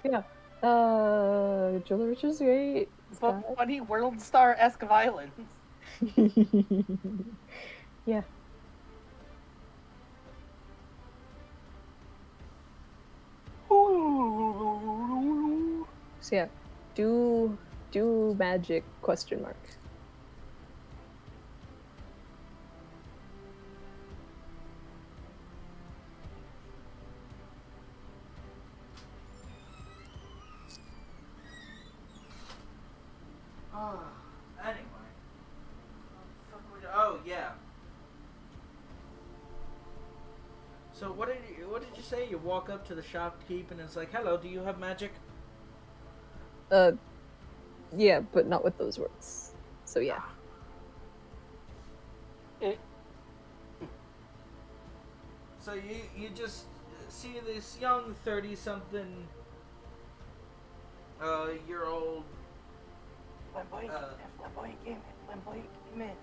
Yeah. Julia Richards, great. But funny world star-esque violence. Yeah. So yeah, do magic question mark. Anyway. Oh, yeah. So what did you say? You walk up to the shopkeep and it's like, "Hello, do you have magic?" Yeah, but not with those words. So yeah. So you just see this young 30-something year old. Flamboyant gay man.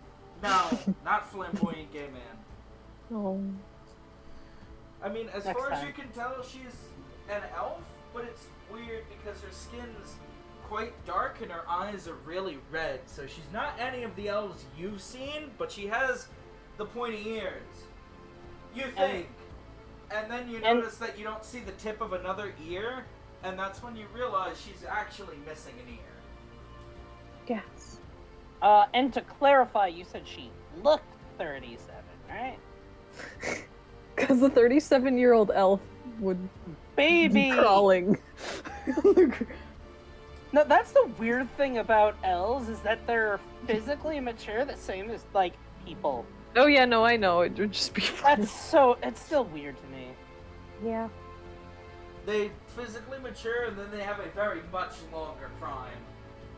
No, not flamboyant gay man. Oh. I mean, as Next far as time. you can tell, she's an elf, but it's weird because her skin's quite dark and her eyes are really red. So she's not any of the elves you've seen, but she has the pointy ears. You think. And then you notice that you don't see the tip of another ear, and that's when you realize she's actually missing an ear. Yes. And to clarify, you said she looked 37, right? Because the 37-year-old elf would Baby! be crawling. No, that's the weird thing about elves, is that they're physically mature, the same as, like, people. Oh yeah, no, I know. It would just be funny. It's still weird to me. Yeah. They physically mature, and then they have a very much longer prime.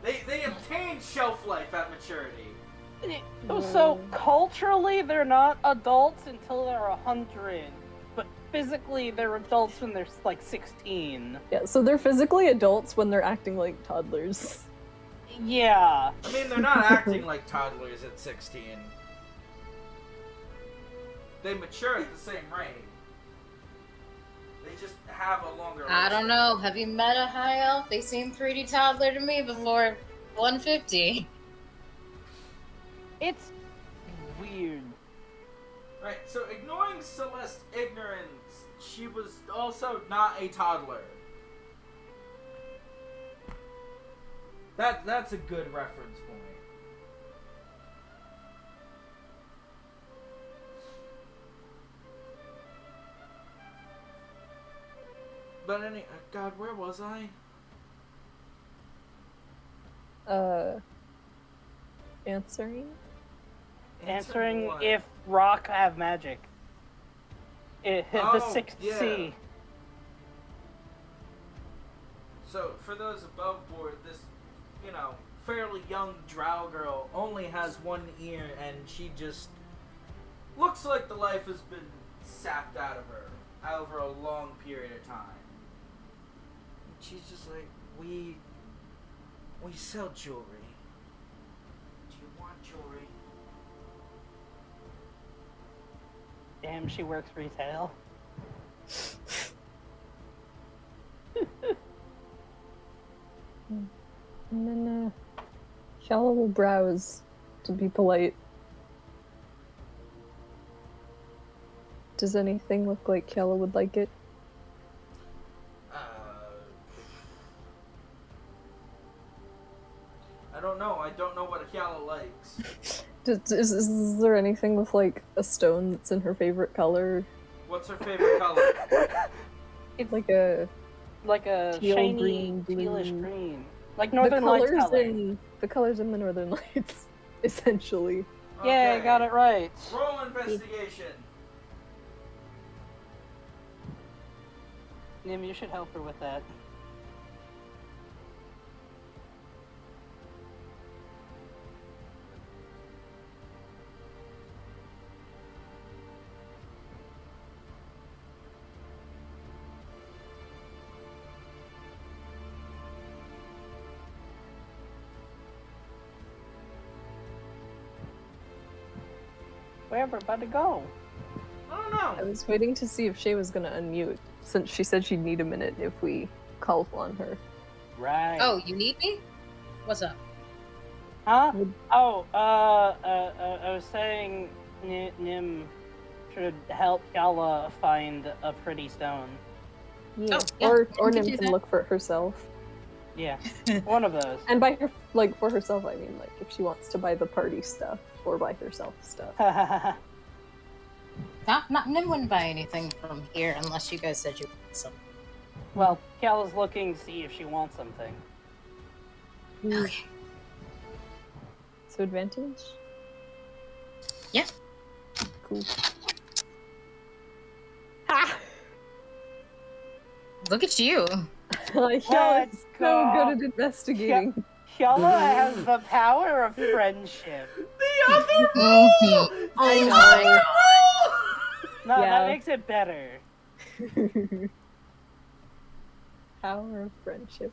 They obtain shelf life at maturity. So, culturally, they're not adults until they're 100. But physically, they're adults when they're, like, 16. Yeah, so they're physically adults when they're acting like toddlers. Yeah. I mean, they're not acting like toddlers at 16. They mature at the same rate. They just have a longer... I don't know. Have you met a high elf? They seem pretty toddler to me before 150. It's weird. Right, so ignoring Celeste's ignorance, she was also not a toddler. That's a good reference point. But God, where was I? Answering Answering what? if rock have magic. The 6th yeah. C. So, for those above board, this, fairly young drow girl only has one ear, and she just looks like the life has been sapped out of her over a long period of time. And she's just like, we sell jewelry. Do you want jewelry? Damn, she works retail. And then Hyalla will browse to be polite. Does anything look like Hyalla would like it? I don't know. I don't know what Hyalla likes. Is there anything with like a stone that's in her favorite color? What's her favorite color? It's like a teal, shiny green, tealish blue. green, like Northern Lights color. The colors in the Northern Lights, essentially. Okay. Yeah, I got it right. Roll investigation. Nim, you should help her with that. Where everybody go? I don't know. I was waiting to see if Shay was gonna unmute, since she said she'd need a minute if we call on her. Right. Oh, you need me? What's up? Huh? Oh, I was saying Nim should help Hyalla find a pretty stone. Yeah. Oh, yeah, Or Nim can Nim do can that. look for it herself. Yeah, one of those. And by her, like, for herself, I mean, like, if she wants to buy the party stuff, or buy herself stuff. Not Nim wouldn't buy anything from here unless you guys said you wanted something. Well, Hyalla's looking to see if she wants something. Okay. So advantage? Yeah. Cool. Ha! Look at you. Like, Let's so go. good at investigating. Hyalla has the power of friendship. The other Mhm. I The know. other roll! No, Yeah. that makes it better. Power of friendship.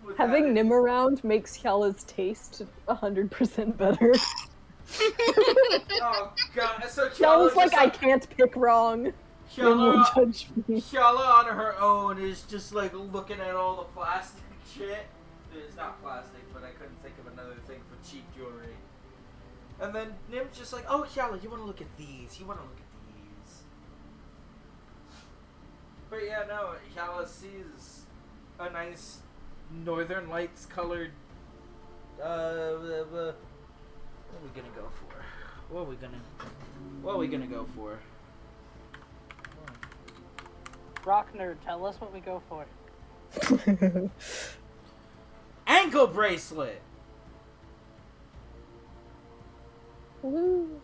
With Having that, Nim around makes Hyalla's taste 100% better. Oh god, so Hyalla's like, just I can't pick wrong. Nim will Hyalla, judge me. Hyalla on her own is just like looking at all the plastic shit. It's not plastic, but I couldn't think of another thing for cheap jewelry. And then Nim's just like, oh Hyalla, you want to look at these? You want to look at these? But yeah, no, Hyalla sees a nice Northern Lights colored. What are we gonna go for? What are we gonna go for? Rock nerd, tell us what we go for. Ankle bracelet. Woo.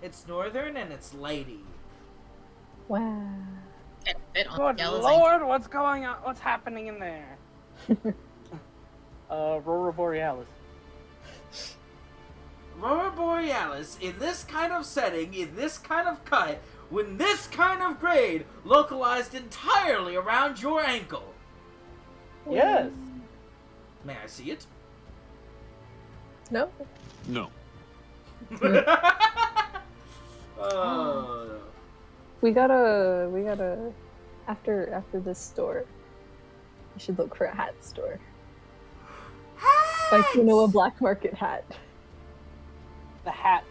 It's Northern and it's lady. Wow. Can't fit on Good Hyalla's lord, what's going on? What's happening in there? Aurora Borealis. Aurora Borealis, in this kind of setting, in this kind of cut, with this kind of grade, localized entirely around your ankle. Yes. May I see it? No? No. Oh. We gotta after this store, you should look for a hat store. Like, you know, a black market hat. The hat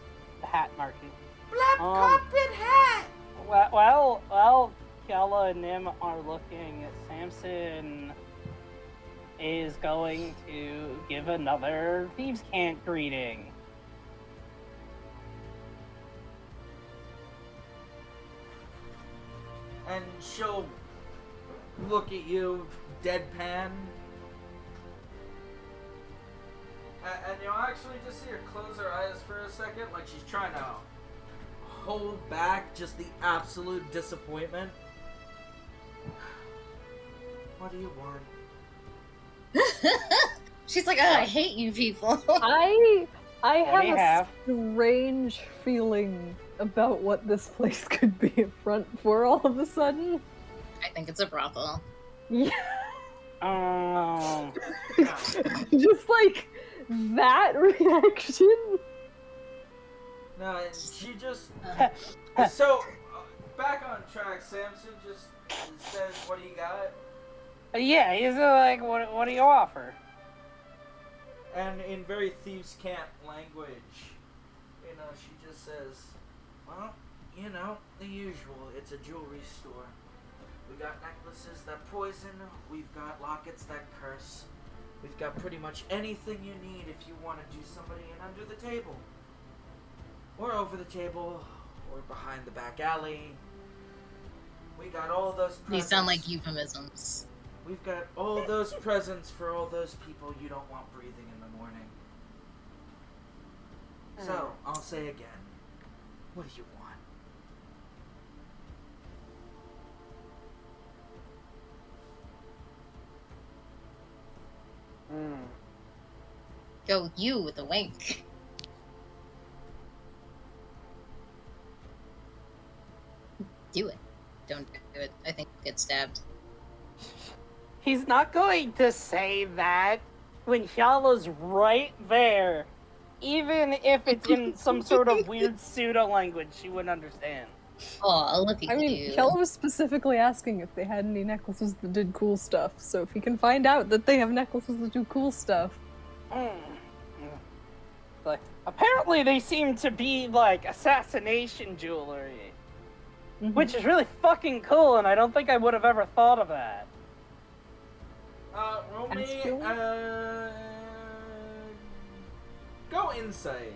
market. Black carpet hat! Well, Hyalla and Nim are looking. Samson is going to give another thieves' cant greeting. And she'll look at you, deadpan. And you'll actually just see her close her eyes for a second, like she's trying to hold back just the absolute disappointment. What do you want? She's like, oh, I hate you people. I What do you have have? a strange feeling about what this place could be a front for all of a sudden. I think it's a brothel. Yeah. Oh. Just like that reaction. No, she just... So, back on track, Samson just says, what do you got? Yeah, he's like, what do you offer? And in very thieves' cant language, you know, she just says, well, you know, the usual. It's a jewelry store. We got necklaces that poison. We've got lockets that curse. We've got pretty much anything you need if you want to do somebody in under the table. Or over the table. Or behind the back alley. We got all those presents. These sound like euphemisms. We've got all those presents for all those people you don't want breathing in the morning. So, I'll say again. What do you want? Go you with a wink. Do it. Don't do it. I think you'll get stabbed. He's not going to say that when Hyalla's right there. Even if it's in some sort of weird pseudo language she wouldn't understand. Oh, look at I mean, you. Hyalla was specifically asking if they had any necklaces that did cool stuff, so if he can find out that they have necklaces that do cool stuff. Like, apparently they seem to be, like, assassination jewelry. Which is really fucking cool, and I don't think I would have ever thought of that. Roll me, Astral? go insight.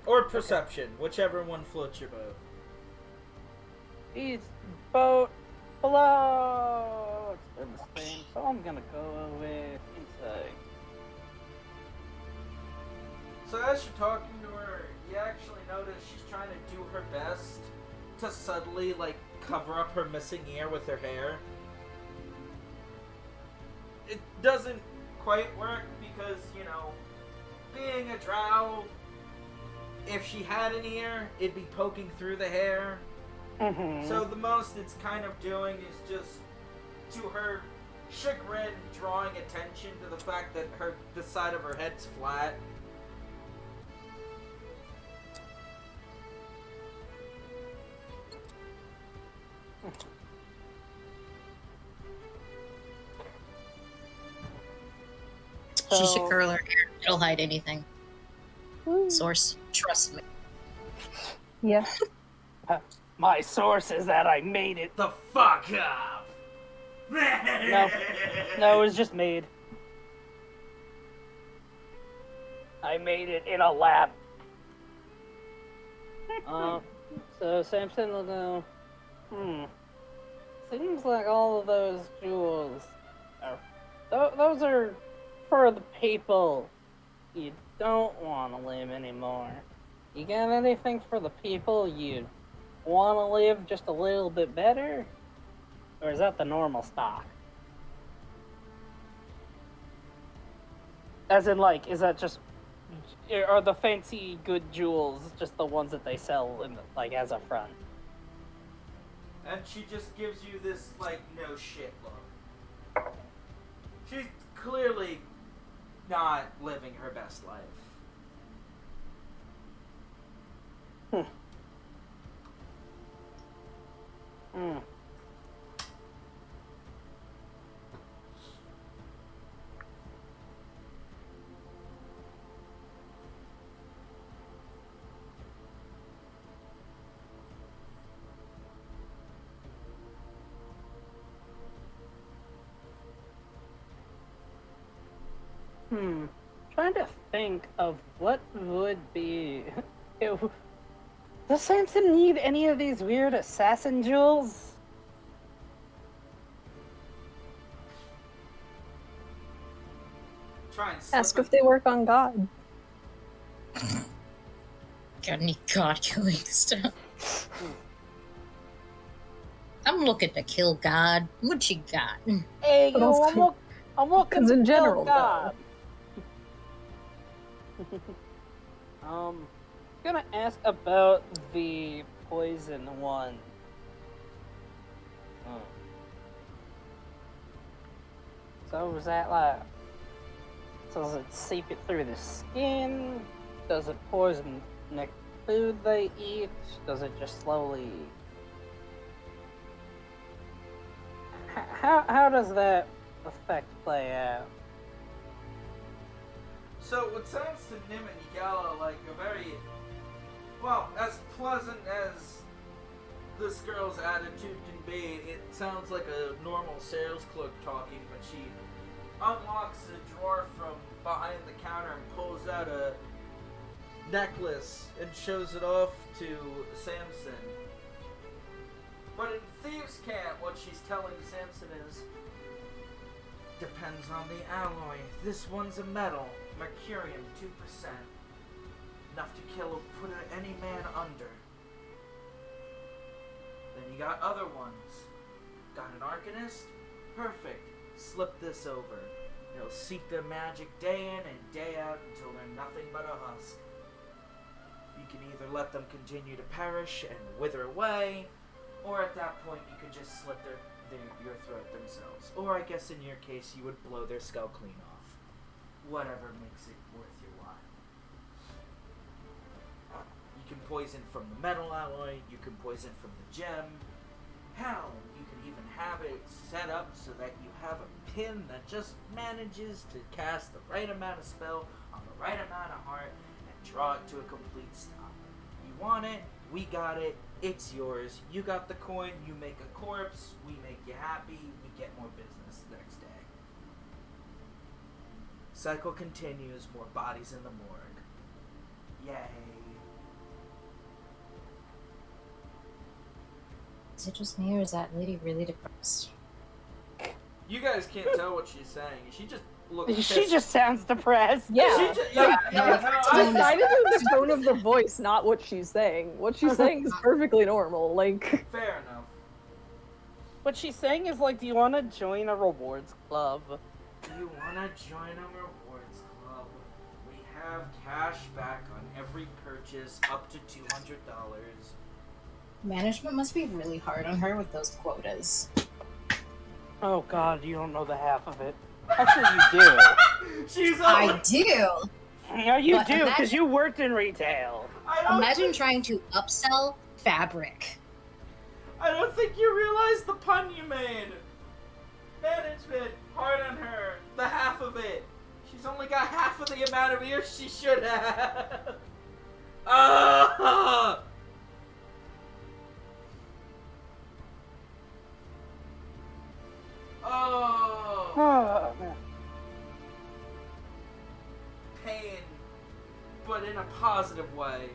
Or perception, whichever one floats your boat. These boat floats. They're the same, so I'm gonna go with insight. So as you're talking to her, you actually notice she's trying to do her best to subtly, like, cover up her missing ear with her hair. It doesn't quite work because, you know, being a drow, if she had an ear, it'd be poking through the hair. So the most it's kind of doing is just, to her chagrin, drawing attention to the fact that the side of her head's flat. She should curl her hair. It'll hide anything. Source, trust me. Yeah. My source is that I made it. The fuck up! No, it was just made. I made it in a lab. So Samson will go, seems like all of those jewels are, those are for the people you don't want to live anymore. You got anything for the people you want to live just a little bit better? Or is that the normal stock? As in, like, is that just, are the fancy good jewels just the ones that they sell in, like, as a front? And she just gives you this, like, no shit look. She's clearly not living her best life. Trying to think of what would be... Does Samson need any of these weird assassin jewels? Try and Ask slip if they work on God. Got any god killing stuff? I'm looking to kill God. What you got? Hey, But yo, also- I'm looking 'cause to in kill general, God. Gonna ask about the poison one. So is that like, does it seep it through the skin? Does it poison the food they eat? Does it just slowly... How does that effect play out? So what sounds to Nim and Hyalla like a very, well, as pleasant as this girl's attitude can be, it sounds like a normal sales clerk talking, but she unlocks a drawer from behind the counter and pulls out a necklace and shows it off to Samson. But in Thieves' Camp, what she's telling Samson is, depends on the alloy. This one's a metal, mercurium 2%. Enough to kill or put any man under. Then you got other ones. Got an arcanist? Perfect. Slip this over. It'll seep their magic day in and day out until they're nothing but a husk. You can either let them continue to perish and wither away, or at that point you could just slit your throat themselves. Or I guess in your case you would blow their skull clean off. Whatever makes it worth your while. You can poison from the metal alloy, you can poison from the gem. Hell, you can even have it set up so that you have a pin that just manages to cast the right amount of spell on the right amount of heart and draw it to a complete stop. You want it, we got it, it's yours. You got the coin, you make a corpse, we make you happy, we get more business the next day. Cycle continues, more bodies in the morgue. Yay. Is it just me, or is that lady really depressed? You guys can't tell what she's saying. She just looks She pissed. just sounds depressed. Yeah. She just, yeah, Decidedly the tone of the voice, not what she's saying. What she's saying is perfectly normal. Like, fair enough. What she's saying is like, do you want to join a rewards club? Do you want to join a rewards club? We have cash back on every purchase up to $200. Management must be really hard on her with those quotas. Oh god, you don't know the half of it. Actually, you do. She's I do! Yeah, you But do, because imagine- you worked in retail. Imagine trying to upsell fabric. I don't think you realize the pun you made. Management, hard on her. The half of it. She's only got half of the amount of ears she should have. Ah! Oh, Oh, man. pain, but in a positive way.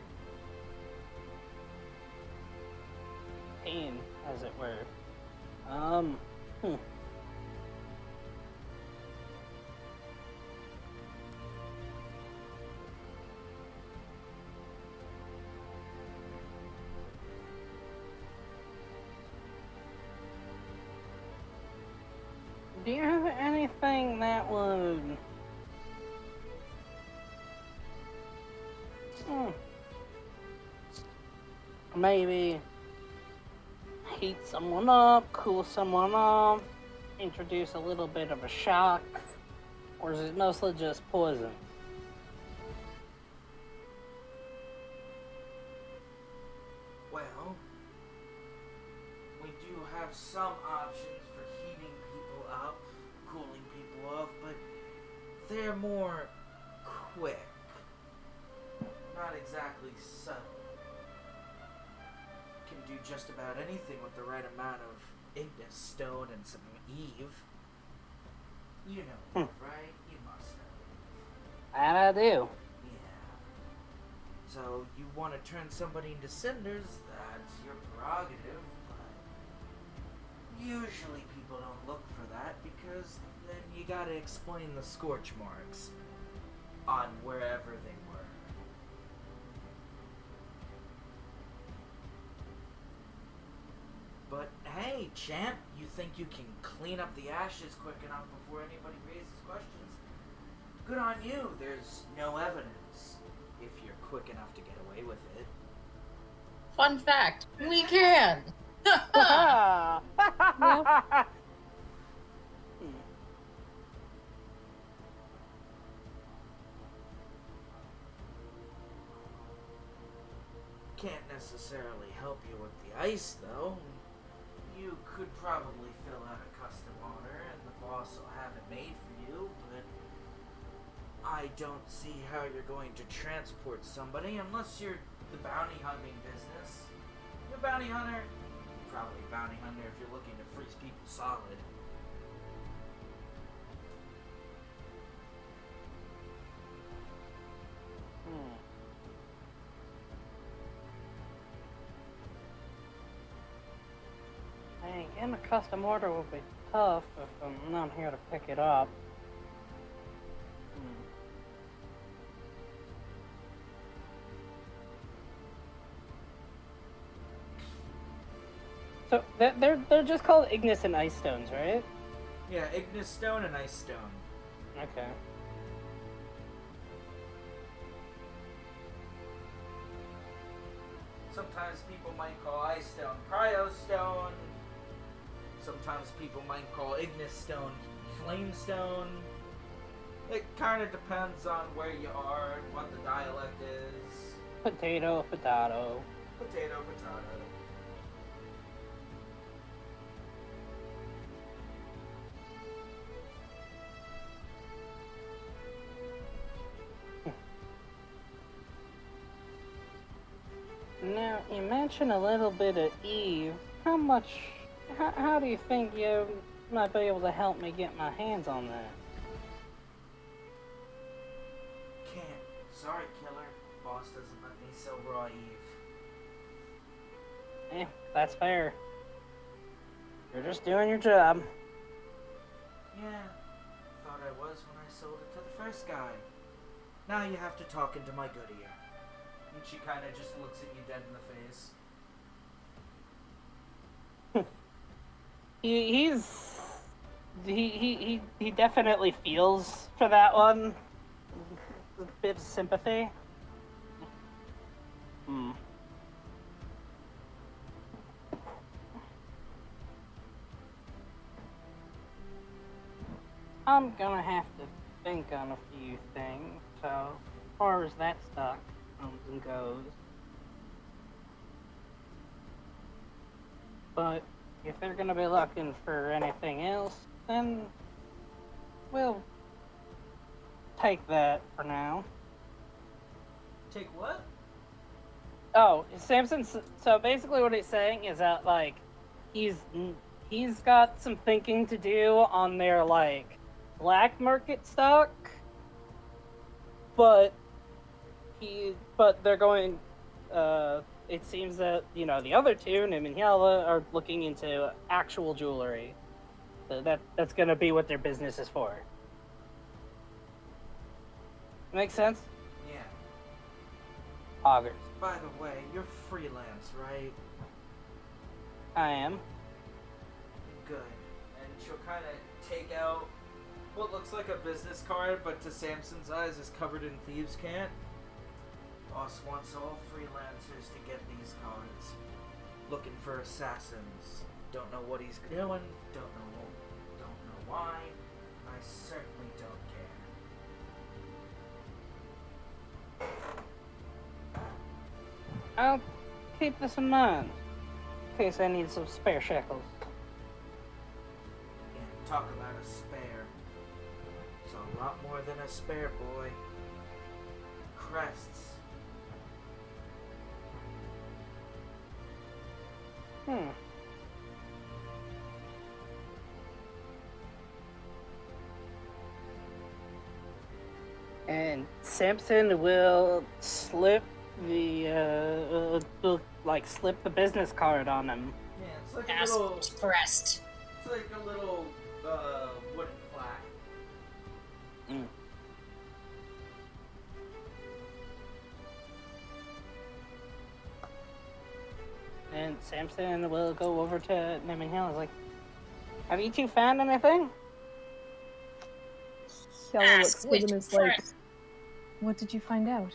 Pain, as it were. Hmm. Do you have anything that would... maybe heat someone up, cool someone off, introduce a little bit of a shock, or is it mostly just poison? Well, we do have some options for heating people up, cooling people off, but they're more quick. Not exactly subtle. Can do just about anything with the right amount of Ignis Stone and some Eve. You know Eve, right? You must know. That I do. Yeah. So you want to turn somebody into cinders, that's your prerogative, but usually people don't look for that because then you gotta explain the scorch marks on wherever they were. But hey, champ, you think you can clean up the ashes quick enough before anybody raises questions? Good on you, there's no evidence. If you're quick enough to get away with it. Fun fact, we can! Can't necessarily help you with the ice, though. You could probably fill out a custom order, and the boss will have it made for you, but I don't see how you're going to transport somebody unless you're the bounty hunting business. You're a bounty hunter? Probably a bounty hunter if you're looking to freeze people solid. Hey, getting a custom order will be tough if I'm not here to pick it up. So they're just called Ignis and Ice Stones, right? Yeah, Ignis Stone and Ice Stone. Okay. Sometimes people might call Ice Stone Cryo Stone. Sometimes people might call Ignis Stone Flame Stone. It kind of depends on where you are and what the dialect is. Potato, potato. Potato, potato. Now, you mentioned a little bit of Eve. How do you think you might be able to help me get my hands on that? Can't. Sorry, killer. Boss doesn't let me sell raw Eve. That's fair. You're just doing your job. Yeah. Thought I was when I sold it to the first guy. Now you have to talk into my good ear. And she kind of just looks at you dead in the face. He definitely feels for that one. A bit of sympathy. I'm gonna have to think on a few things, so as far as that stuff comes and goes. But if they're gonna be looking for anything else, then we'll take that for now. Take what? Oh, Samson's. So basically, what he's saying is that like he's got some thinking to do on their like black market stock, but they're going. It seems that the other two, Nim and Hyalla, are looking into actual jewelry. So that's gonna be what their business is for. Makes sense? Yeah. Augers. By the way, you're freelance, right? I am. Good. And she'll kind of take out what looks like a business card, but to Samson's eyes is covered in thieves' cant. Boss wants all freelancers to get these cards. Looking for assassins. Don't know what he's doing. Don't know why. I certainly don't care. I'll keep this in mind in case I need some spare shekels. Yeah, talk about a spare. It's a lot more than a spare, boy. Crests. And Samson will slip slip the business card on him. Yeah, it's like Ask a little. pressed. It's like a little wooden plaque. And Samson will go over to Nim and Hill. He's like, "Have you two found anything?" Hyalla Ask looks good and which is like, press. what did you find out?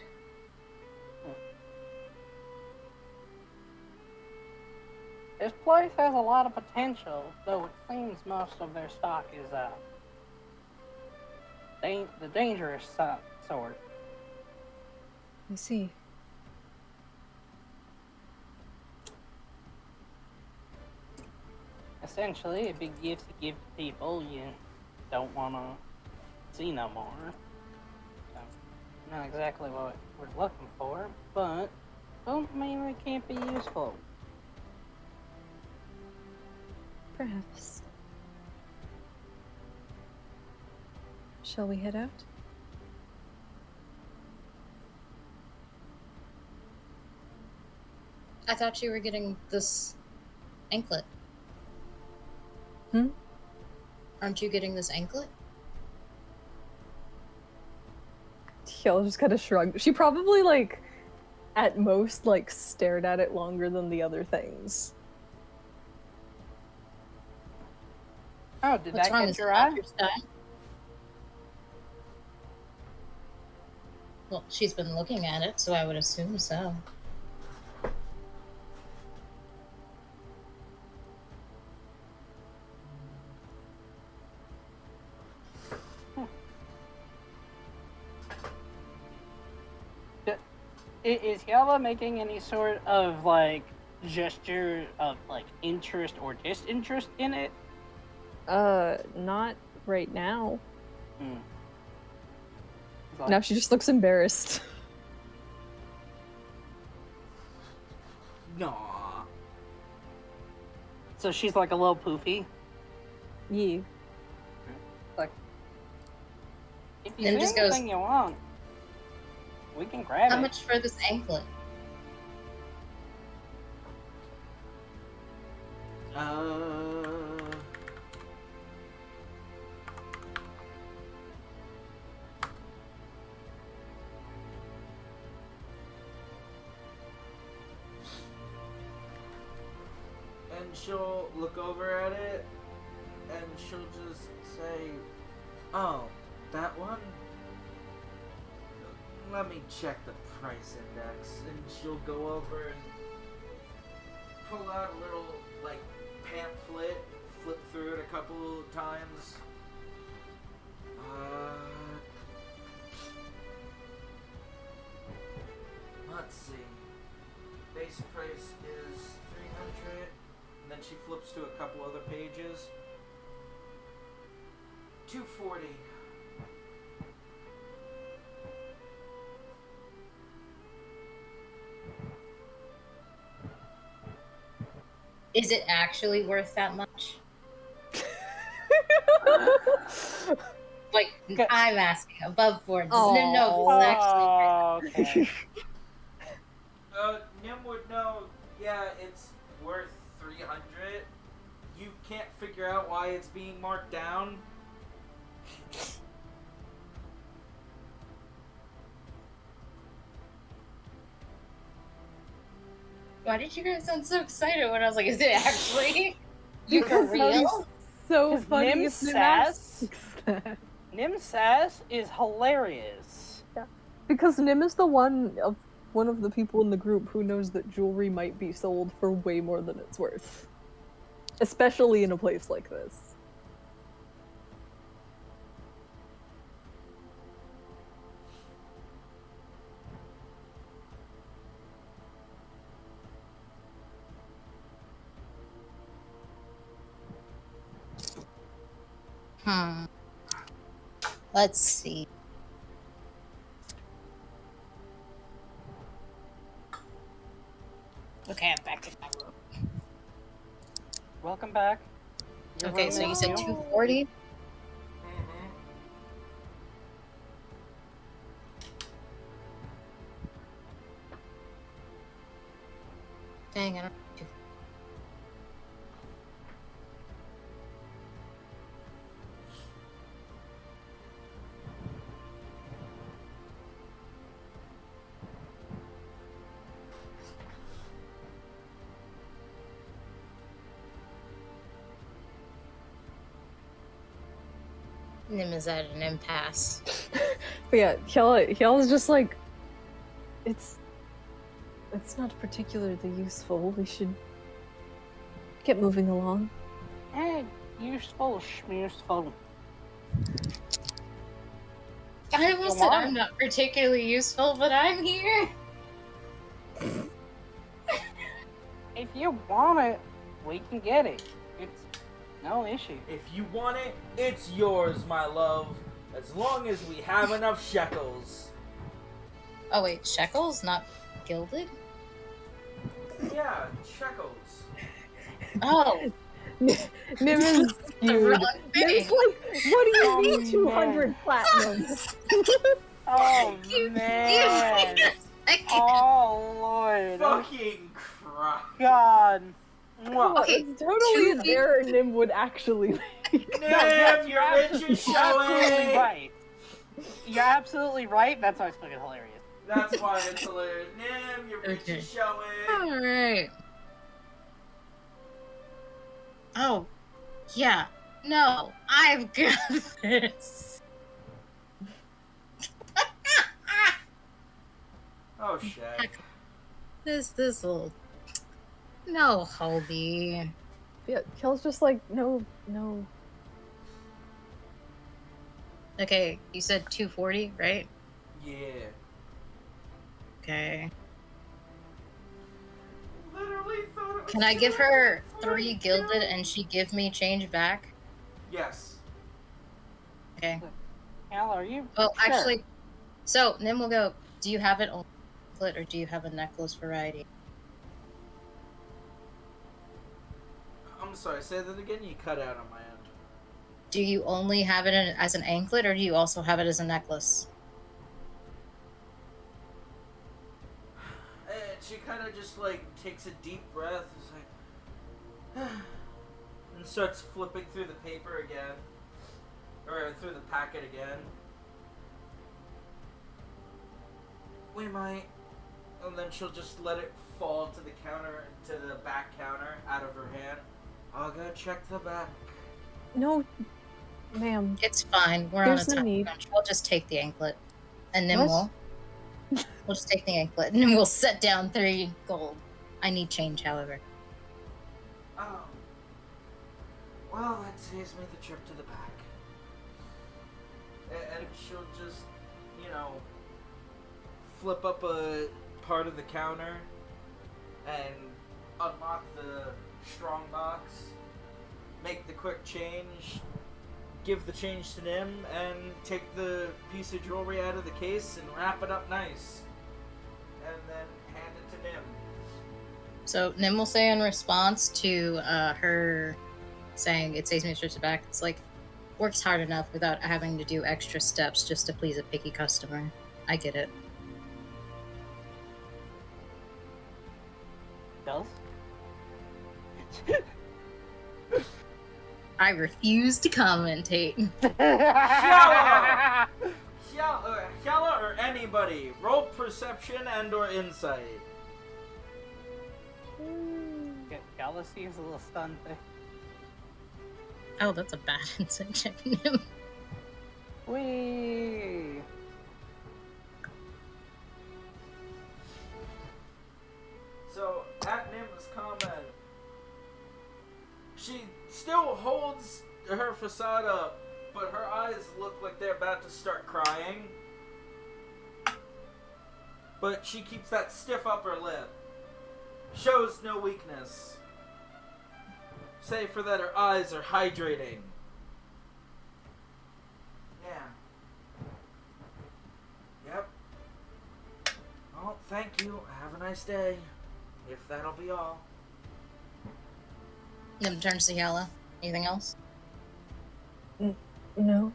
This place has a lot of potential, though it seems most of their stock is the dangerous sort. I see. Essentially, a big gift to give to people you don't want to see no more. So, not exactly what we're looking for, but don't mean we can't be useful. Perhaps. Shall we head out? I thought you were getting this anklet. Aren't you getting this anklet? Hyalla just kind of shrugged. She probably, like, at most, like, stared at it longer than the other things. Oh, did What's that wrong? catch Is your it eye? not your style? Well, she's been looking at it, so I would assume so. Is Hyalla making any sort of, like, gesture of, like, interest or disinterest in it? Not right now. Hmm. It's like, Now she just looks embarrassed. Nah. so she's, like, a little poofy? Yeah. Like, if you Then see just goes, anything you want, we can grab how it. much for this anklet? And she'll look over at it, and she'll just say, "Oh, that one? Let me check the price index." And she'll go over and pull out a little, like, pamphlet, flip through it a couple times. Let's see. Base price is 300. And then she flips to a couple other pages. 240. Is it actually worth that much? Like, Okay. I'm asking above board. Does Aw. Nim know if it's actually worth Okay. Nim would know, yeah, it's worth 300. You can't figure out why it's being marked down. Why did you guys sound so excited when I was like, is it actually? You for Because that is real? so Because funny. Nim if Nim sass- asks that. Nim Sass is hilarious. Because Nim is one of the people in the group who knows that jewelry might be sold for way more than it's worth. Especially in a place like this. Let's see. Okay, I'm back in my room. Welcome back. Your Okay, room so you is said you. 240? Dang, I don't. Nim is at an impasse. But yeah, Hyalla's just like, it's not particularly useful. We should get moving along. Useful, schmuseful. I almost Go said on. I'm not particularly useful, but I'm here. If you want it, we can get it. It's no issue. If you want it, it's yours, my love. As long as we have enough shekels. Oh wait, shekels, not gilded? Yeah, shekels. Oh, Nim is the skewed. wrong Nim's thing. like, what do you Oh, mean man. 200 platinum? Oh You- man! I can't- Oh lord! Fucking crap. God! Well, Mwah. Okay, it's totally an 250. error Nim would actually make. Nim, you're rich and absolutely showy. right. You're absolutely right. That's why it's fucking hilarious. That's why it's hilarious. Nim, you're rich Okay. and showy. Alright. Oh, yeah. No, I've got this. Oh shit. This will. No, Hobie. Yeah, Kel's just like, no. Okay, you said 240, right? Yeah. Okay. Literally thought it was Can I give her 3 242. gilded and she give me change back? Yes. Okay. Hal, are you? Well, Sure. actually, so Nim will go, do you have it on anklet or do you have a necklace variety? I'm sorry, say that again? You cut out on my end. Do you only have it as an anklet or do you also have it as a necklace? And she kind of just like takes a deep breath, is like, and starts flipping through the paper again, or through the packet again. We might, and then she'll just let it fall to the counter, to the back counter, out of her hand. I'll go check the back. No, ma'am. It's fine. We're on a There's no time need. crunch. I'll just take the anklet. And then What? we'll just take the anklet and then we'll set down 3 gold. I need change, however. Oh. Well, that saves me the trip to the back. And she'll just, you know, flip up a part of the counter and unlock the strong box, make the quick change, give the change to Nim, and take the piece of jewelry out of the case and wrap it up nice. And then hand it to Nim. So Nim will say in response to her saying it saves me trips back, it's like, works hard enough without having to do extra steps just to please a picky customer. I get it. Does? I refuse to commentate. Hyalla! Hyalla or anybody, roll perception and or insight. Gala seems a little stunned there. Oh, that's a bad insight check, Nim. Whee! So, at Nim's comment, she still holds her facade up, but her eyes look like they're about to start crying. But she keeps that stiff upper lip. Shows no weakness. Save for that her eyes are hydrating. Yeah. Yep. Well, thank you. Have a nice day. If that'll be all. Nim turns to Hyalla. Anything else? No.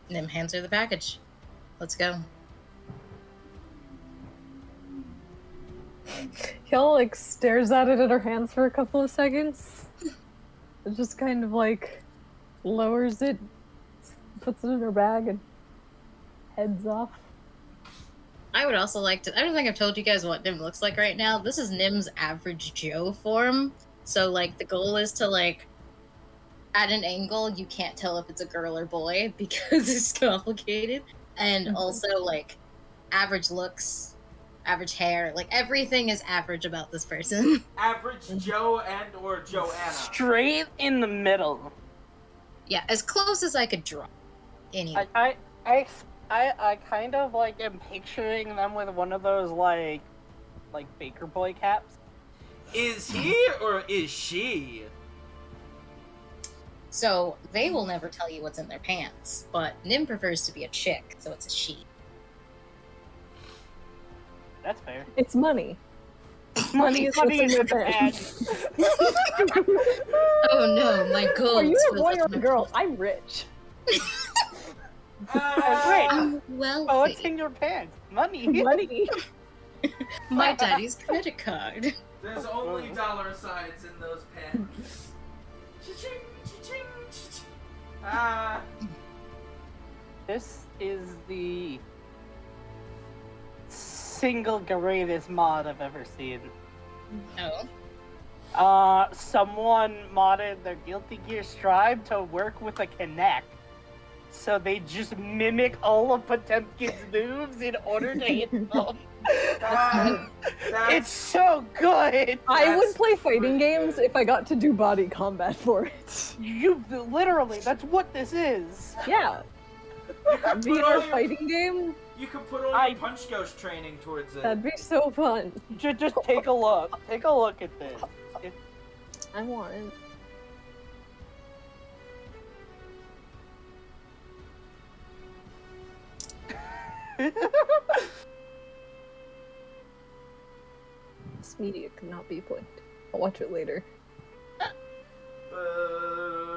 Nim hands her the package. Let's go. Hyalla like stares at it in her hands for a couple of seconds. It just kind of like lowers it, puts it in her bag, and heads off. I would also like to. I don't think I've told you guys what Nim looks like right now. This is Nim's average Joe form. So, like, the goal is to, like, at an angle, you can't tell if it's a girl or boy because it's complicated. And also, like, average looks, average hair. Like, everything is average about this person. Average Joe and or Joanna. Straight in the middle. Yeah, as close as I could draw. Anyway. I kind of like am picturing them with one of those like Baker Boy caps. Is he or is she? So, they will never tell you what's in their pants, but Nim prefers to be a chick, so it's a she. That's fair. It's money. Money is Money in in the your pants. Oh no, my gold. Are you a feels boy like or a my- girl? I'm rich. Wait. I'm Oh, what's wealthy. in your pants? Money. Money. My daddy's credit card. There's only dollar signs in those pants. Cha-ching, cha-ching, cha-ching. Ah. This is the single greatest mod I've ever seen. Oh. Someone modded their Guilty Gear Strive to work with a Kinect. So they just mimic all of Potemkin's moves in order to hit them. It's so good! I would play fighting games if I got to do body combat for it. You literally, that's what this is. Yeah. You can put all VR your, fighting game? You could put all I- your punch ghost training towards it. That'd be so fun. Just take a look. Take a look at this. I want it. This media could not be played. I'll watch it later.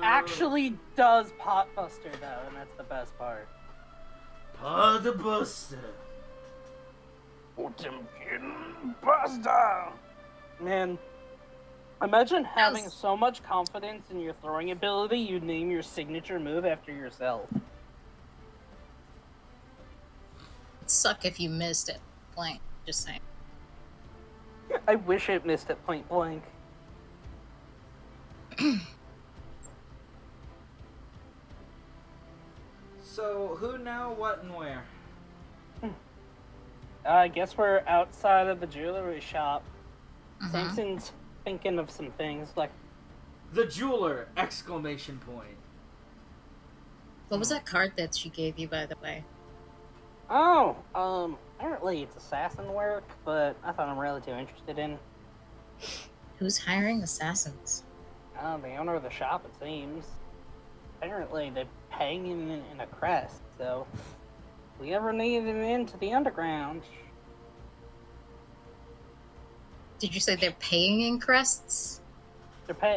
Actually does Potbuster though, and that's the best part. Potbuster. Buster. Man, imagine having How's- so much confidence in your throwing ability, you name your signature move after yourself. It'd suck if you missed it. Blank. Just saying. I wish it missed it point blank. So, who now, what, and where? I guess we're outside of the jewelry shop. Mhm. Samson's thinking of some things like, The jeweler! Exclamation point. What was that card that she gave you, by the way? oh, apparently it's assassin work, but I thought I'm really too interested in. Who's hiring assassins? The owner of the shop, it seems. Apparently they're paying him in a crest, so if we ever need him into the underground. Did you say they're paying in crests?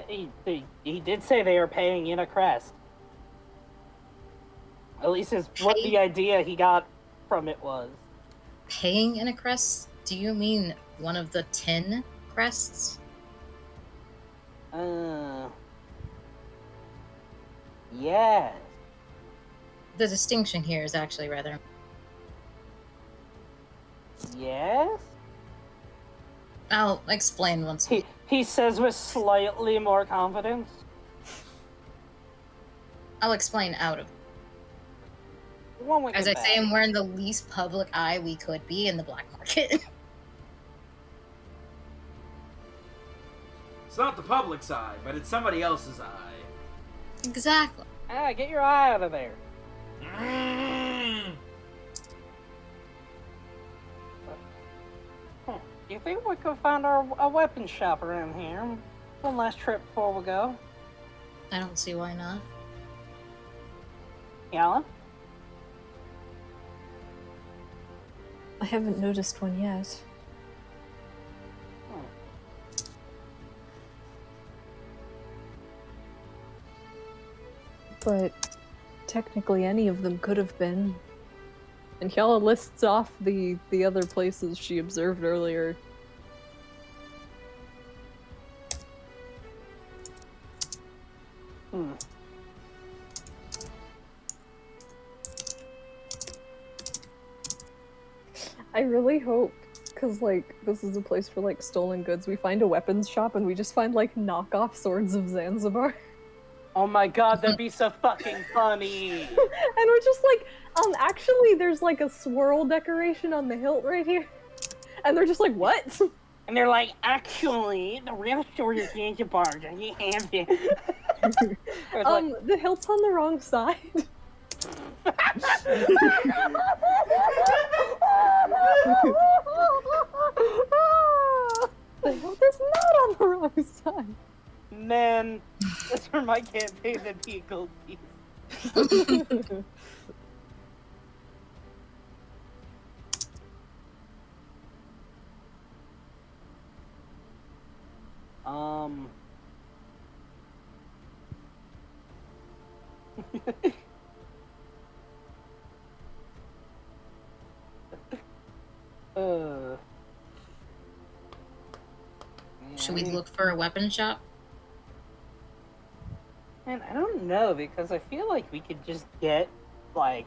He did say they are paying in a crest. At least is what the idea he got from it was. Paying in a crest? Do you mean one of the 10 crests? Yes. The distinction here is actually rather. Yes? I'll explain once. He says with slightly more confidence. I'll explain out of. When we As get I say, back. we're in the least public eye we could be in the black market. It's not the public's eye, but it's somebody else's eye. Exactly. Get your eye out of there. You think we could find a weapons shop around here? One last trip before we go. I don't see why not. Hyalla? I haven't noticed one yet. But technically any of them could have been. And Hyalla lists off the other places she observed earlier. I really hope, because, like, this is a place for, like, stolen goods, we find a weapons shop and we just find, like, knockoff swords of Zanzibar. Oh my god, that'd be so fucking funny! And we're just like, actually, there's, like, a swirl decoration on the hilt right here. And they're just like, what? And they're like, actually, the real sword is Zanzibar, and you have it. It's like, The hilt's on the wrong side. The hilt is not on the wrong side. man, that's for my campaign, that'd be a gold piece. Should we look for a weapon shop? Man, I don't know, because I feel like we could just get, like,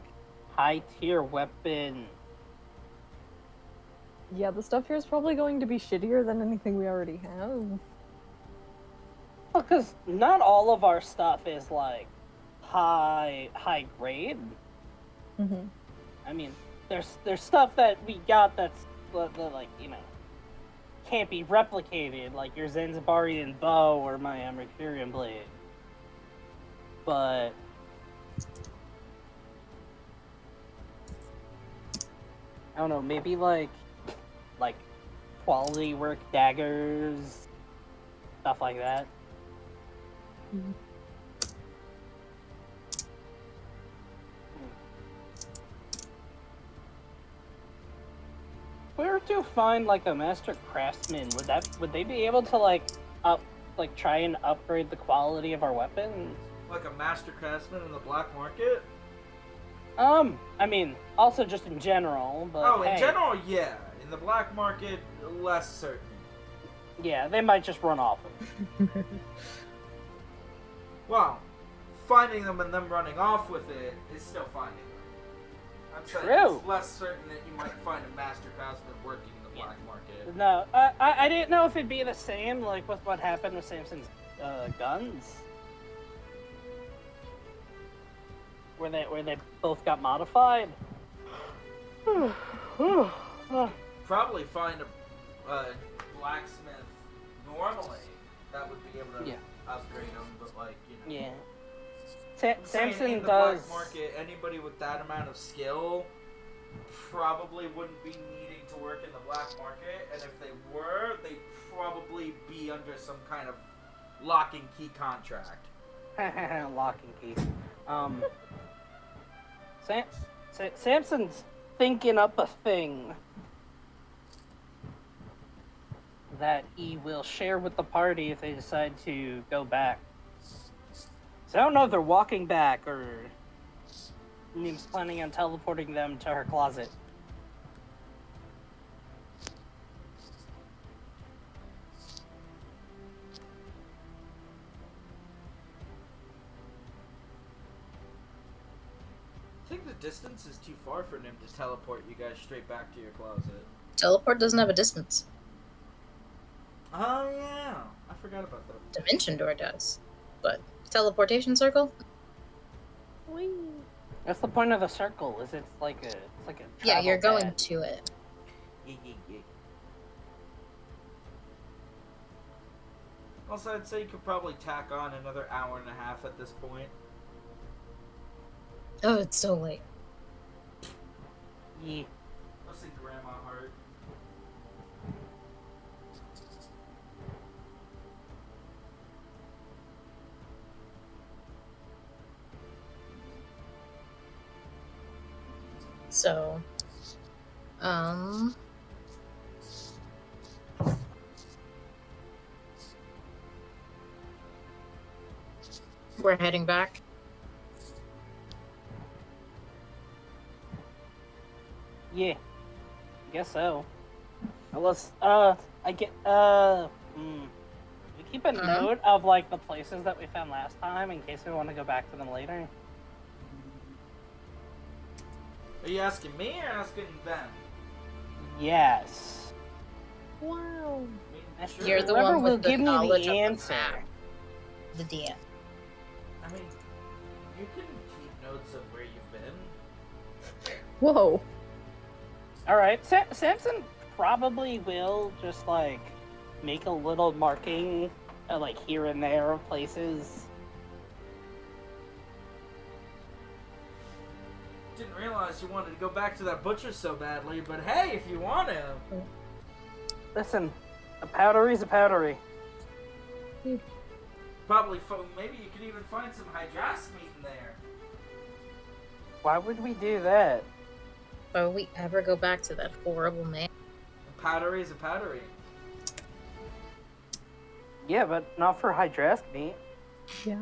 high-tier weapon. Yeah, the stuff here is probably going to be shittier than anything we already have. Because not all of our stuff is, like, high grade. Mm-hmm. I mean, there's stuff that we got that's, like, you know, can't be replicated, like your Zanzibarian bow or my Mercurian blade. But I don't know, maybe like quality work daggers, stuff like that. If we were to find like a master craftsman, would they be able to try and upgrade the quality of our weapons? Like a master craftsman in the black market? I mean, also just in general, but Oh, in hey, general, yeah. In the black market, less certain. yeah, they might just run off them. Well, finding them and them running off with it is still finding them. I'm saying True. it's less certain that you might find a master craftsman working in the black market. No, I didn't know if it'd be the same, like with what happened with Samson's guns. Where they both got modified. Probably find a blacksmith normally that would be able to upgrade them, but Yeah. saying Samson in the does. black market, anybody with that amount of skill probably wouldn't be needing to work in the black market, and if they were, they'd probably be under some kind of lock and key contract. Lock and key. Samson's thinking up a thing that he will share with the party if they decide to go back. So I don't know if they're walking back or Nim's planning on teleporting them to her closet. I think the distance is too far for him to teleport you guys straight back to your closet. Teleport doesn't have a distance. Oh yeah, I forgot about that. Dimension door does. But teleportation circle? Whee! That's the point of the circle. Is it's like a Yeah, you're travel going pad. to it. Also, I'd say you could probably tack on another hour and a half at this point. Oh, it's so late. Yeah. Let's see, Grandma Heart. So, we're heading back. Yeah. Guess so. Unless, we keep a note of, like, the places that we found last time in case we want to go back to them later. Are you asking me or asking them? Yes. Wow. I mean, sure. You're the Whoever one will with the give me knowledge the of answer. the map. The DM. I mean, you can keep notes of where you've been. Whoa. Alright, Samson probably will just, like, make a little marking, like, here and there of places. Didn't realize you wanted to go back to that butcher so badly, but hey, if you want to. Listen, a powdery's a powdery. Probably, maybe you could even find some hydras meat in there. Why would we do that? Why would we ever go back to that horrible man? A powdery is a powdery. Yeah, but not for hydrask meat. Yeah.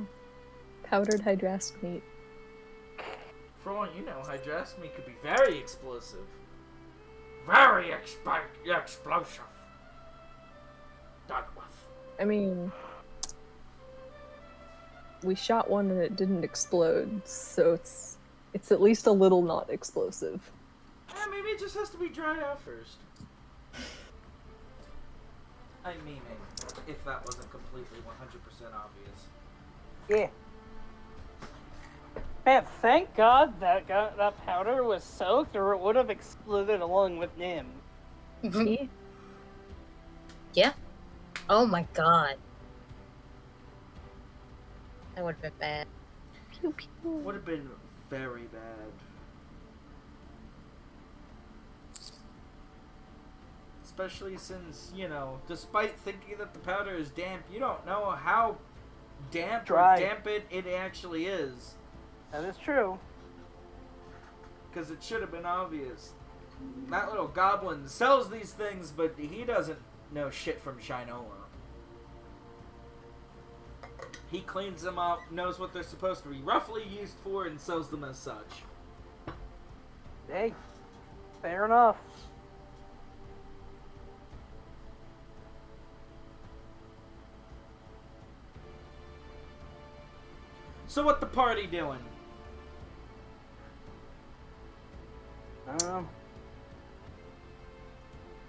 Powdered hydrask meat. For all you know, hydras meat could be very explosive. Very explosive. Douglas. I mean, we shot one and it didn't explode, so it's at least a little not explosive. Maybe it just has to be dried out first. I mean, if that wasn't completely 100% obvious. Yeah. Man, thank God that powder was soaked, or it would have exploded along with Nim. See? Yeah. Oh my god. That would have been bad. Pew pew. Would have been very bad. especially since, despite thinking that the powder is damp, you don't know how damp Dry. or damp it actually is. That is true. Because it should have been obvious. That little goblin sells these things, but he doesn't know shit from Shinola. He cleans them up, knows what they're supposed to be roughly used for, and sells them as such. Hey, fair enough. So what the party doing?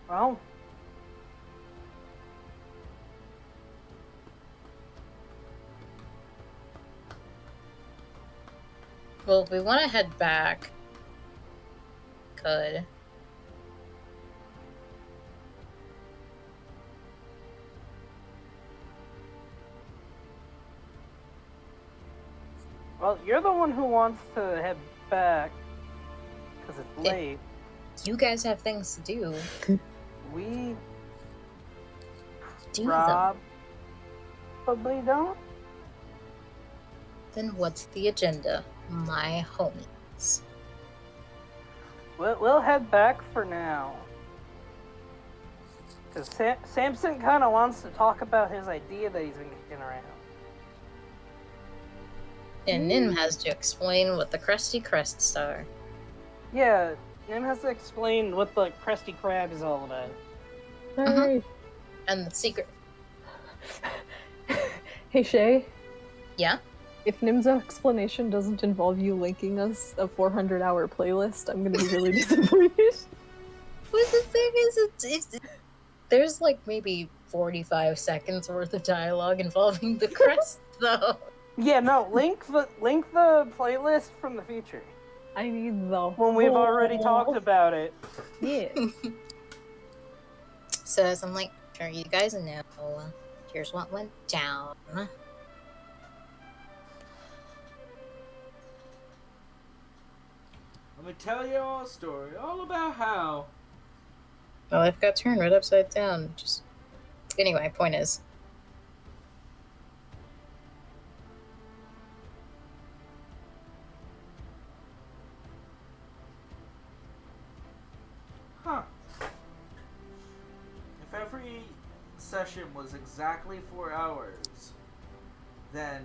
Well, Well, if we want to head back, could. well, you're the one who wants to head back because it's Yeah. late. You guys have things to do. We Do them. probably don't. Then what's the agenda, my homies? We'll head back for now. Because Samson kind of wants to talk about his idea that he's been kicking around. And Nim has to explain what the Krusty Crests are. Yeah, Nim has to explain what the Krusty Krab is all about. Alright. And the secret. Hey Shay, Yeah? if Nim's explanation doesn't involve you linking us a 400-hour playlist, I'm gonna be really disappointed. But the thing is, it's there's like maybe 45 seconds worth of dialogue involving the crest, though. Yeah, no, link the playlist from the future. I need the When we've already talked about it. Yeah. So as I'm like, sure you guys know, here's what went down. Let me tell you all a story, all about how... Well, life got turned right upside down. Just anyway, point is, Huh. If every session was exactly 4 hours, then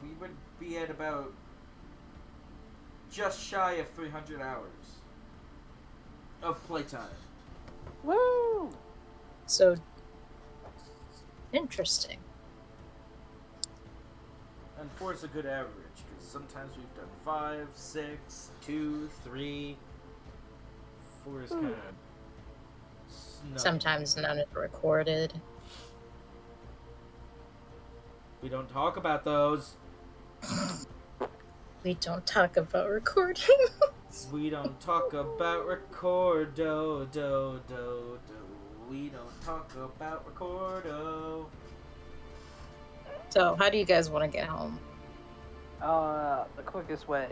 we would be at about just shy of 300 hours of playtime. Woo! so interesting. And 4 is a good average, because sometimes we've done 5, 6, 2, 3. 4 is kind of... Sometimes none is recorded. We don't talk about those. We don't talk about recording. We don't talk about recordo, do, do, do. We don't talk about recordo. So, how do you guys want to get home? The quickest way.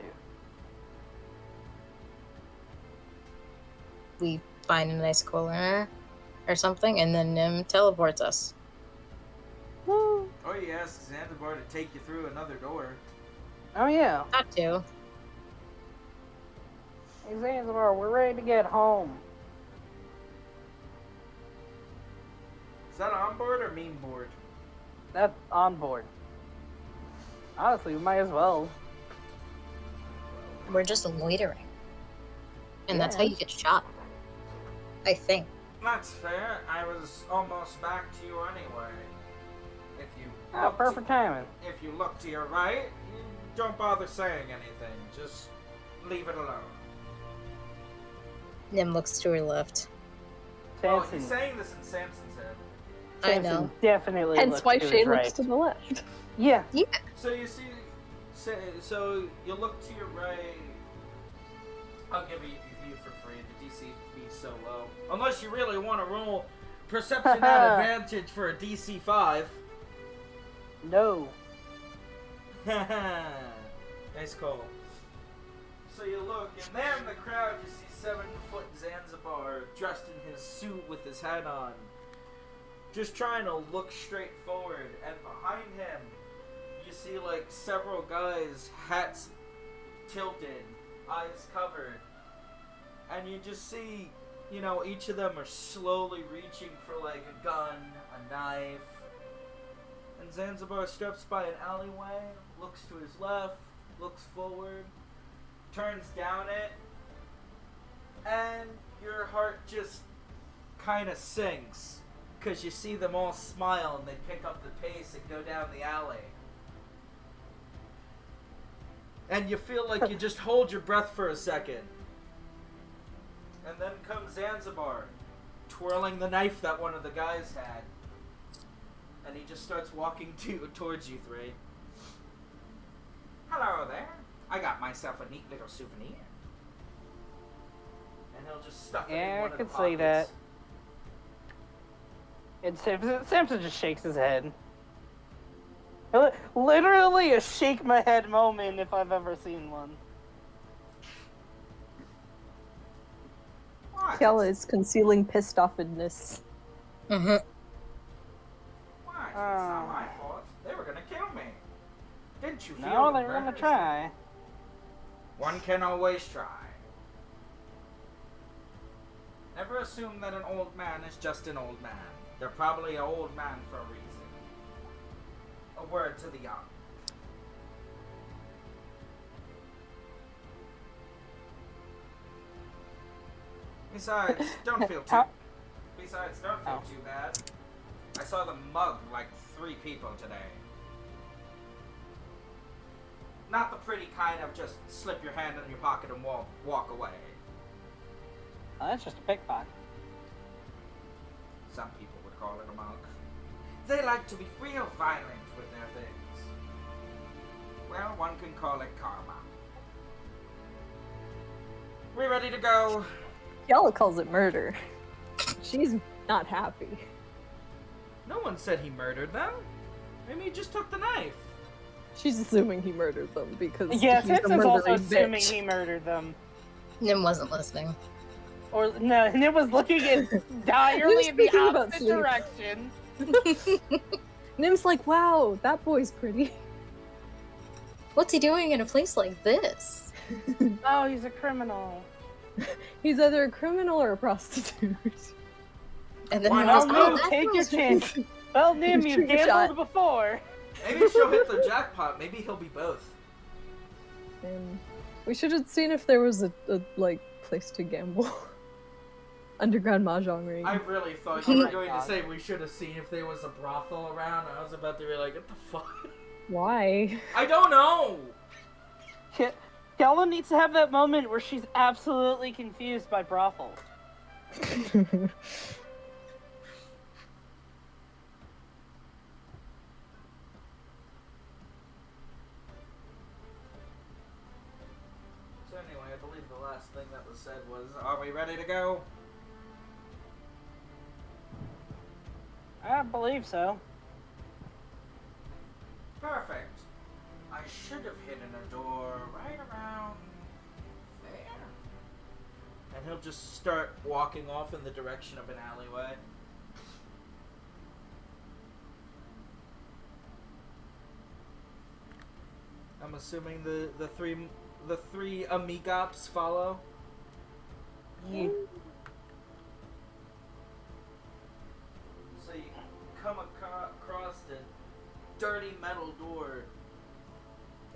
We find a nice corner or something, and then Nim teleports us. Woo! Or you ask Zanzibar to take you through another door. Oh yeah. Not to. Hey Zanzibar, we're ready to get home. Is that on board or meme board? That's on board. Honestly, we might as well. We're just loitering. And that's how Yeah. you get shot. I think. That's fair. I was almost back to you anyway. If you Oh, look perfect timing. if you look to your right, you don't bother saying anything. Just leave it alone. Nim looks to her left. Oh, Samson, he's saying this in Samson's head. I Samson know. definitely Hence looks why to Shay his looks right. to the left. Yeah. Yeah. So you see, so you look to your right. I'll give you view for free. The DC be so low, unless you really want to roll perception at advantage for a DC 5. No. Nice call. So you look, and there in the crowd you see 7-foot Zanzibar dressed in his suit with his hat on, just trying to look straight forward, and behind him you see like several guys, hats tilted, eyes covered, and you just see, you know, each of them are slowly reaching for like a gun, a knife. And Zanzibar steps by an alleyway, looks to his left, looks forward, turns down it, and your heart just kind of sinks, because you see them all smile and they pick up the pace and go down the alley. And you feel like you just hold your breath for a second. And then comes Zanzibar, twirling the knife that one of the guys had. And he just starts walking towards you three. Hello there. I got myself a neat little souvenir. And he'll just stuff it in Yeah, one I of the could pockets. see that. And Samson just shakes his head. Literally a shake my head moment if I've ever seen one. What? Hyalla is concealing pissed offedness. Mm-hmm. What? It's not my fault. They were gonna kill me. Didn't you feel No, the they were gonna murders? try. One can always try. Never assume that an old man is just an old man. They're probably an old man for a reason. A word to the young. Besides, don't feel too. Besides, don't feel too bad. I saw them mug like 3 people today. Not the pretty kind of just slip your hand in your pocket and walk away. Oh, that's just a pickpocket. Some people would call it a mug. They like to be real violent with their things. Well, one can call it karma. We ready to go? Hyalla calls it murder. She's not happy. No one said he murdered them. Maybe he just took the knife. She's assuming he murdered them because Yeah, he's a Samson's also murdering assuming bitch. he murdered them. Nim wasn't listening. Or, no, and it was looking at direly in the thinking about opposite sleep. direction. Nim's like, wow, that boy's pretty. What's he doing in a place like this? Oh, he's a criminal. He's either a criminal or a prostitute. And then Why he not? goes, Well, oh, Nim, that take your feels chance. Well, Nim, Shoot you've your gambled shot. before. Maybe she'll hit the jackpot. Maybe he'll be both. And we should have seen if there was a like place to gamble. Underground mahjong ring. I really thought you were going to say we should have seen if there was a brothel around. I was about to be like, what the fuck? Why? I don't know. Hyalla needs to have that moment where she's absolutely confused by brothels. So anyway, I believe the last thing that was said was, are we ready to go? I believe so. Perfect. I should have hidden a door right around there. And he'll just start walking off in the direction of an alleyway. I'm assuming the three amigops follow. Yeah. So you come across the dirty metal door,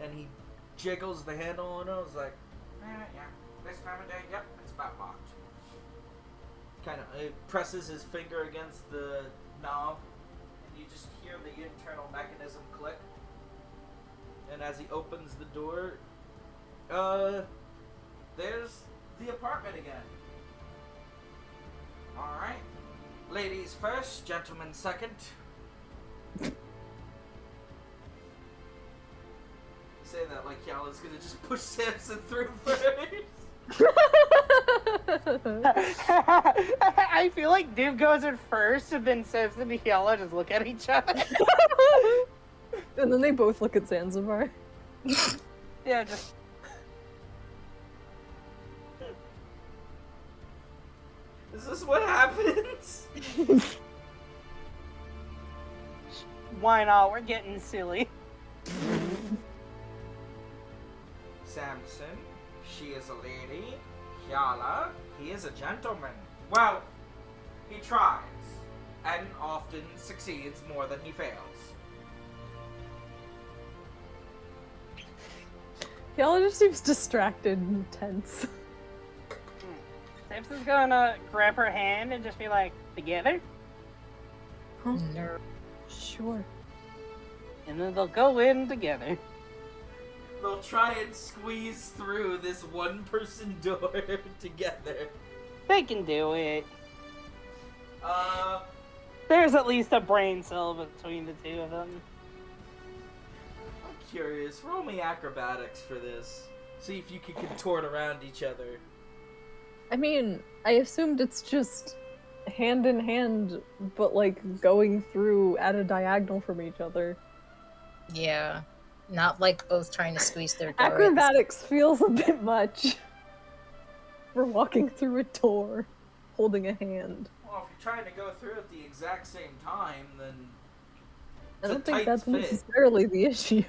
and he jiggles the handle on it. I was like, yeah, this time of day, yep, it's about locked. Kind of presses his finger against the knob, and you just hear the internal mechanism click. And as he opens the door, there's the apartment again. Alright. Ladies first, gentlemen second. Say that like Yalla's gonna just push Samson through first. I feel like Div goes in first, and then Samson and Hyalla just look at each other. And then they both look at Zanzibar. Yeah, just. Is this what happens? Why not? We're getting silly. Samson, she is a lady. Hyalla, he is a gentleman. Well, he tries, and often succeeds more than he fails. Hyalla just seems distracted and tense. Samson's gonna grab her hand and just be like, together? No. Sure. And then they'll go in together. They'll try and squeeze through this one-person door together. They can do it. Uh, There's at least a brain cell between the two of them. I'm curious. Roll me acrobatics for this. See if you can contort around each other. I mean, I assumed it's just hand in hand, but like going through at a diagonal from each other. Yeah. Not like both trying to squeeze their door. Acrobatics feels a bit much. For walking through a door, holding a hand. Well, if you're trying to go through at the exact same time, then I it's a don't think tight that's fit. necessarily the issue.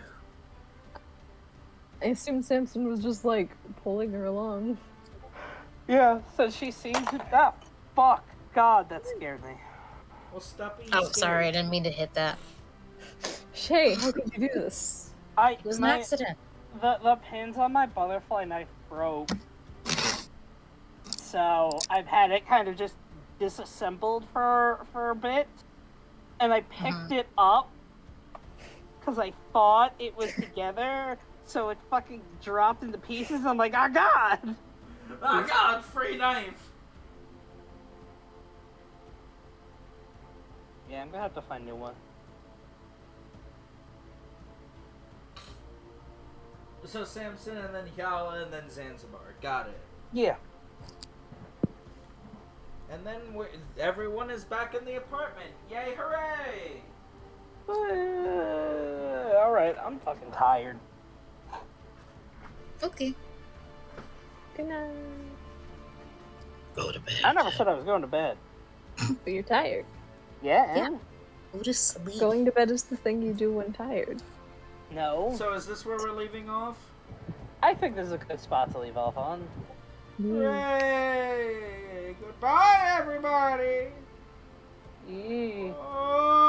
I assumed Samson was just like pulling her along. Yeah, so she seems to... Ah, fuck. God, that scared me. Well, stop being Oh, scared. sorry, I didn't mean to hit that. Shay, how could you do this? It was an accident. The pins on my butterfly knife broke. So I've had it kind of just disassembled for a bit. And I picked it up because I thought it was together. So it fucking dropped into pieces. I'm like, oh god! Oh god, free knife! Yeah, I'm gonna have to find a new one. So Samson, and then Hyalla, and then Zanzibar. Got it. Yeah. And then everyone is back in the apartment. Yay, hooray! Alright, I'm fucking tired. Okay. Good night. Go to bed. I never said I was going to bed. But you're tired. Yeah? Yeah. Go to sleep. Going to bed is the thing you do when tired. No. So is this where we're leaving off? I think this is a good spot to leave off on. Hooray! Goodbye, everybody! Yeah. Oh.